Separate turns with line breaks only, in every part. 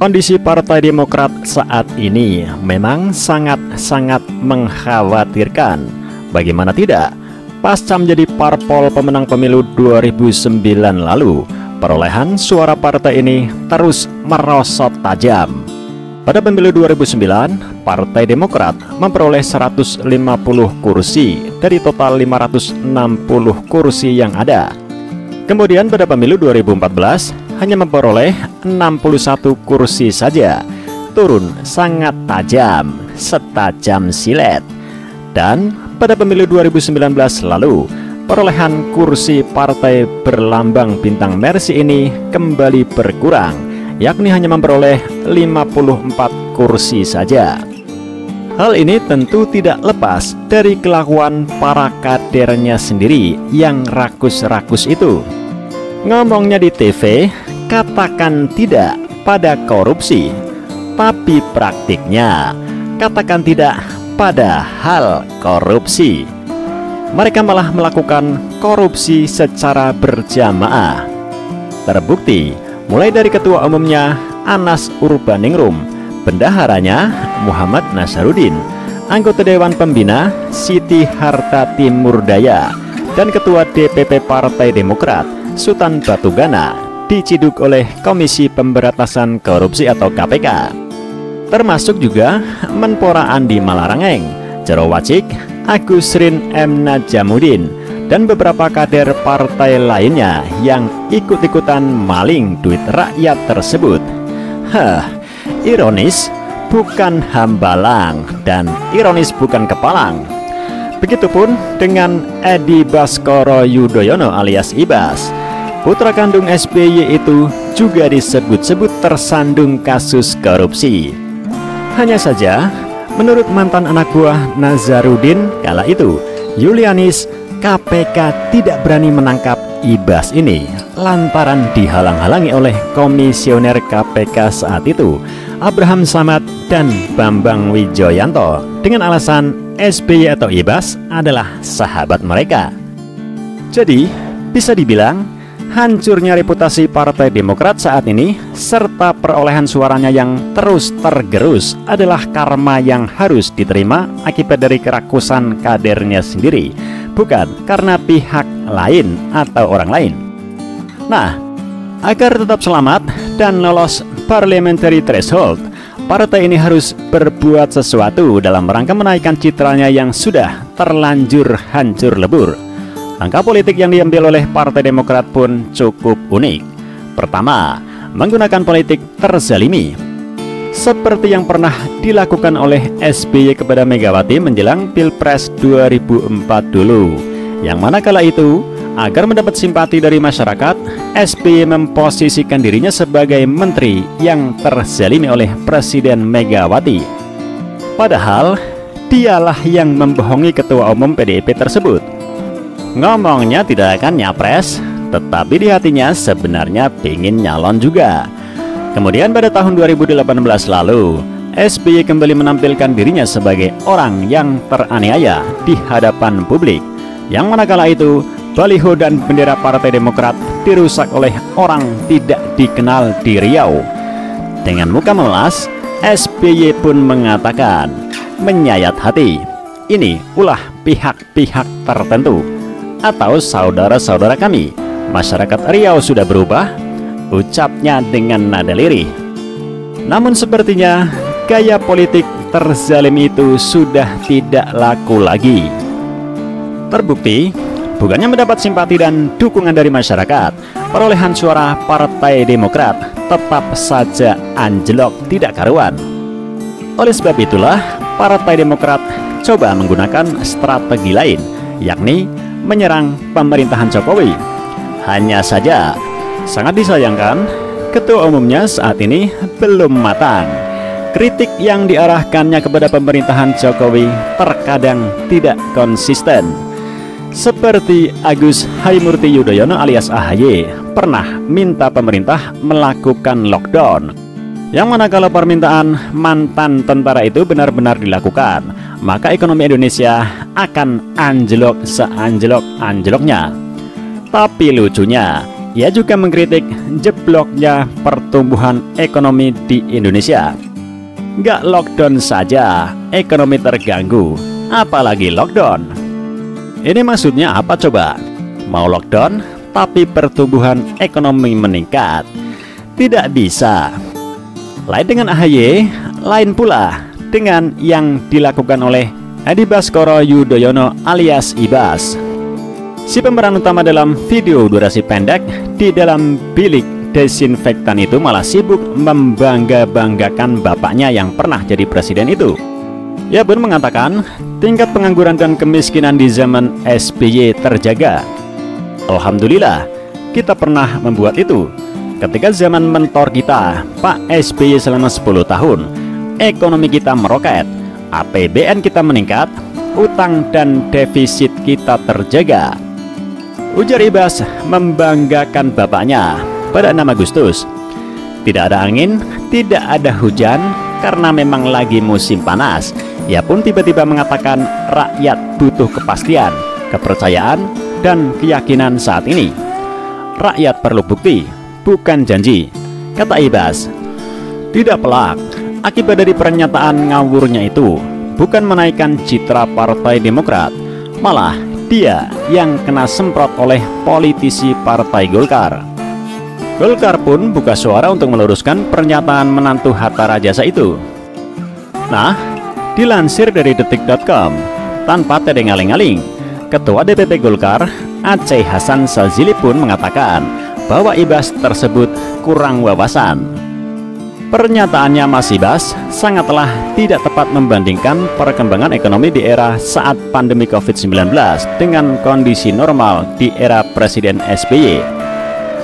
Kondisi Partai Demokrat saat ini memang sangat-sangat mengkhawatirkan. Bagaimana tidak? Pasca menjadi parpol pemenang pemilu 2009 lalu, perolehan suara partai ini terus merosot tajam. Pada pemilu 2009, Partai Demokrat memperoleh 150 kursi dari total 560 kursi yang ada. Kemudian pada pemilu 2014 hanya memperoleh 61 kursi saja, turun sangat tajam, setajam silet. Dan pada pemilu 2019 lalu, perolehan kursi partai berlambang bintang Mercy ini kembali berkurang, yakni hanya memperoleh 54 kursi saja. Hal ini tentu tidak lepas dari kelakuan para kadernya sendiri yang rakus-rakus itu. Ngomongnya di TV, katakan tidak pada korupsi, tapi praktiknya katakan tidak pada hal korupsi. Mereka malah melakukan korupsi secara berjamaah. Terbukti mulai dari ketua umumnya Anas Urbaningrum, bendaharanya Muhammad Nasaruddin, anggota Dewan Pembina Siti Hartati Murdaya, dan ketua DPP Partai Demokrat Sultan Batugana diciduk oleh Komisi Pemberantasan Korupsi atau KPK. Termasuk juga Menpora Andi Malarangeng, Jero Wacik, Agus Rin M. Najamuddin, dan beberapa kader partai lainnya yang ikut-ikutan maling duit rakyat tersebut. Ironis bukan hambalang dan ironis bukan kepalang. Begitupun dengan Edi Baskoro Yudhoyono alias Ibas, putra kandung SBY itu juga disebut-sebut tersandung kasus korupsi. Hanya saja, menurut mantan anak buah Nazaruddin kala itu, Yulianis, KPK tidak berani menangkap Ibas ini lantaran dihalang-halangi oleh komisioner KPK saat itu, Abraham Samad dan Bambang Wijoyanto, dengan alasan SBY atau Ibas adalah sahabat mereka. Jadi, bisa dibilang hancurnya reputasi Partai Demokrat saat ini serta perolehan suaranya yang terus tergerus adalah karma yang harus diterima akibat dari kerakusan kadernya sendiri, bukan karena pihak lain atau orang lain. Nah, agar tetap selamat dan lolos parliamentary threshold, partai ini harus berbuat sesuatu dalam rangka menaikkan citranya yang sudah terlanjur hancur lebur. Langkah politik yang diambil oleh Partai Demokrat pun cukup unik. Pertama, menggunakan politik terzalimi, seperti yang pernah dilakukan oleh SBY kepada Megawati menjelang Pilpres 2004 dulu, yang mana kala itu, agar mendapat simpati dari masyarakat, SBY memposisikan dirinya sebagai menteri yang terzalimi oleh Presiden Megawati. Padahal, dialah yang membohongi ketua umum PDIP tersebut. Ngomongnya tidak akan nyapres, tetapi di hatinya sebenarnya pengen nyalon juga. Kemudian pada tahun 2018 lalu, SBY kembali menampilkan dirinya sebagai orang yang teraniaya di hadapan publik, yang manakala itu baliho dan bendera Partai Demokrat dirusak oleh orang tidak dikenal di Riau. Dengan muka memelas, SBY pun mengatakan, menyayat hati, ini ulah pihak-pihak tertentu atau saudara-saudara kami, masyarakat Riau sudah berubah, ucapnya dengan nada lirih. Namun sepertinya gaya politik terzalim itu sudah tidak laku lagi. Terbukti, bukannya mendapat simpati dan dukungan dari masyarakat, perolehan suara Partai Demokrat tetap saja anjlok tidak karuan. Oleh sebab itulah, Partai Demokrat coba menggunakan strategi lain, yakni menyerang pemerintahan Jokowi. Hanya saja, sangat disayangkan, ketua umumnya saat ini belum matang. Kritik yang diarahkannya kepada pemerintahan Jokowi terkadang tidak konsisten. Seperti Agus Harimurti Yudhoyono alias AHY pernah minta pemerintah melakukan lockdown, yang mana kalau permintaan mantan tentara itu benar-benar dilakukan, maka ekonomi Indonesia akan anjlok seanjlok-anjloknya. Tapi lucunya, Ia juga mengkritik jebloknya pertumbuhan ekonomi di Indonesia. Nggak lockdown saja, ekonomi terganggu, apalagi lockdown. Ini maksudnya apa coba? Mau lockdown, tapi pertumbuhan ekonomi meningkat? Tidak bisa. Lain dengan AHY, lain pula dengan yang dilakukan oleh Edi Baskoro Yudhoyono alias Ibas. Si pemeran utama dalam video durasi pendek di dalam bilik desinfektan itu malah sibuk membangga-banggakan bapaknya yang pernah jadi presiden itu. Ia pun mengatakan tingkat pengangguran dan kemiskinan di zaman SBY terjaga. Alhamdulillah, kita pernah membuat itu. Ketika zaman mentor kita, Pak SBY selama 10 tahun, ekonomi kita meroket, APBN kita meningkat, utang dan defisit kita terjaga. Ujar Ibas membanggakan bapaknya pada 6 Agustus. Tidak ada angin, tidak ada hujan, karena memang lagi musim panas. Ia pun tiba-tiba mengatakan rakyat butuh kepastian, kepercayaan, dan keyakinan saat ini. Rakyat perlu bukti, bukan janji, kata Ibas. Tidak pelak, akibat dari pernyataan ngawurnya itu bukan menaikkan citra Partai Demokrat, malah dia yang kena semprot oleh politisi Partai Golkar. Golkar pun buka suara untuk meluruskan pernyataan menantu Hatta Rajasa itu. Nah, dilansir dari detik.com, tanpa tedeng-aling-aling, Ketua DPP Golkar Aceh Hasan Sazili pun mengatakan bahwa Ibas tersebut kurang wawasan. Pernyataannya Mas Ibas sangatlah tidak tepat membandingkan perkembangan ekonomi di era saat pandemi COVID-19 dengan kondisi normal di era Presiden SBY.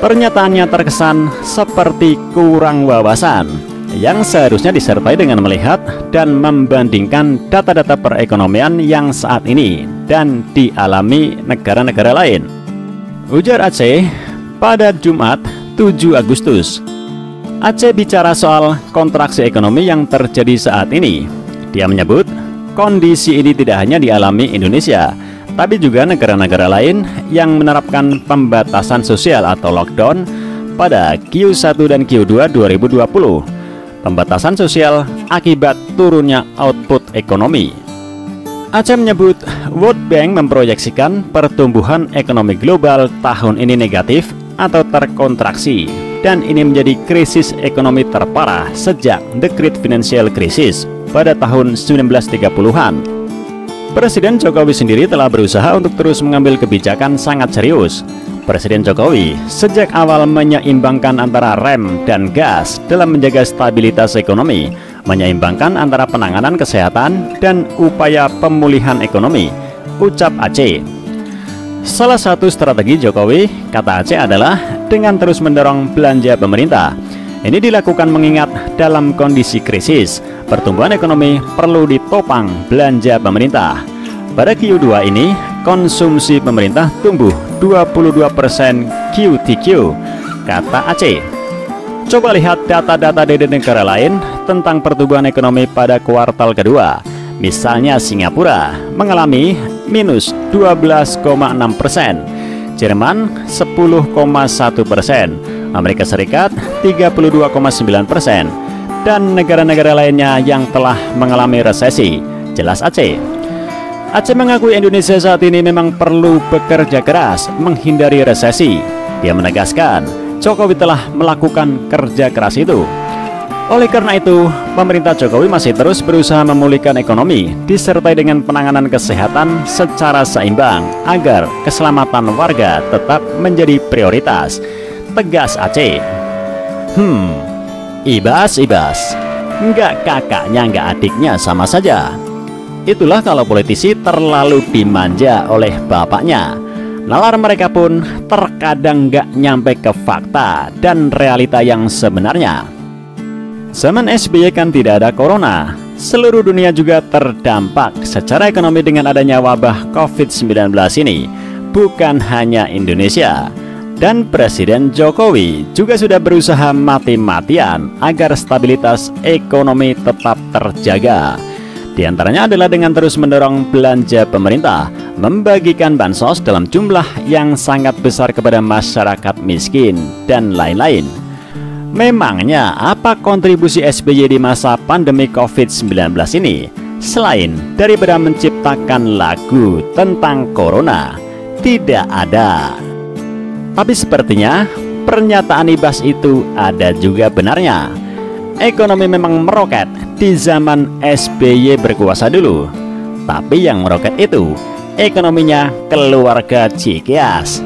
Pernyataannya terkesan seperti kurang wawasan, yang seharusnya disertai dengan melihat dan membandingkan data-data perekonomian yang saat ini dan dialami negara-negara lain. Ujar Aceh pada Jumat 7 Agustus. Aceh bicara soal kontraksi ekonomi yang terjadi saat ini. Dia menyebut kondisi ini tidak hanya dialami Indonesia, tapi juga negara-negara lain yang menerapkan pembatasan sosial atau lockdown pada Q1 dan Q2 2020. Pembatasan sosial akibat turunnya output ekonomi. Aceh menyebut World Bank memproyeksikan pertumbuhan ekonomi global tahun ini negatif atau terkontraksi, dan ini menjadi krisis ekonomi terparah sejak The Great Financial Crisis pada tahun 1930-an. Presiden Jokowi sendiri telah berusaha untuk terus mengambil kebijakan sangat serius. Presiden Jokowi sejak awal menyeimbangkan antara rem dan gas dalam menjaga stabilitas ekonomi, menyeimbangkan antara penanganan kesehatan dan upaya pemulihan ekonomi, ucap Aceh. Salah satu strategi Jokowi, kata Aceh, adalah dengan terus mendorong belanja pemerintah. Ini dilakukan mengingat dalam kondisi krisis, pertumbuhan ekonomi perlu ditopang belanja pemerintah. Pada Q2 ini, konsumsi pemerintah tumbuh 22% QTQ, kata Aceh. Coba lihat data-data dari negara lain tentang pertumbuhan ekonomi pada kuartal kedua. Misalnya Singapura mengalami minus 12,6%, Jerman 10,1%, Amerika Serikat 32,9%, dan negara-negara lainnya yang telah mengalami resesi, jelas Aceh. Aceh mengakui Indonesia saat ini memang perlu bekerja keras menghindari resesi. Dia menegaskan Jokowi telah melakukan kerja keras itu. Oleh karena itu, pemerintah Jokowi masih terus berusaha memulihkan ekonomi disertai dengan penanganan kesehatan secara seimbang agar keselamatan warga tetap menjadi prioritas, tegas Aceh. Ibas, nggak kakaknya nggak adiknya sama saja. Itulah kalau politisi terlalu dimanja oleh bapaknya. Nalar mereka pun terkadang nggak nyampe ke fakta dan realita yang sebenarnya. Zaman SBY kan tidak ada corona. Seluruh dunia juga terdampak secara ekonomi dengan adanya wabah COVID-19 ini, bukan hanya Indonesia. Dan Presiden Jokowi juga sudah berusaha mati-matian agar stabilitas ekonomi tetap terjaga. Di antaranya adalah dengan terus mendorong belanja pemerintah, membagikan bansos dalam jumlah yang sangat besar kepada masyarakat miskin, dan lain-lain. Memangnya apa kontribusi SBY di masa pandemi COVID-19 ini? Selain daripada menciptakan lagu tentang corona, tidak ada. Tapi sepertinya pernyataan Ibas itu ada juga benarnya. Ekonomi memang meroket di zaman SBY berkuasa dulu. Tapi yang meroket itu ekonominya keluarga Cikias.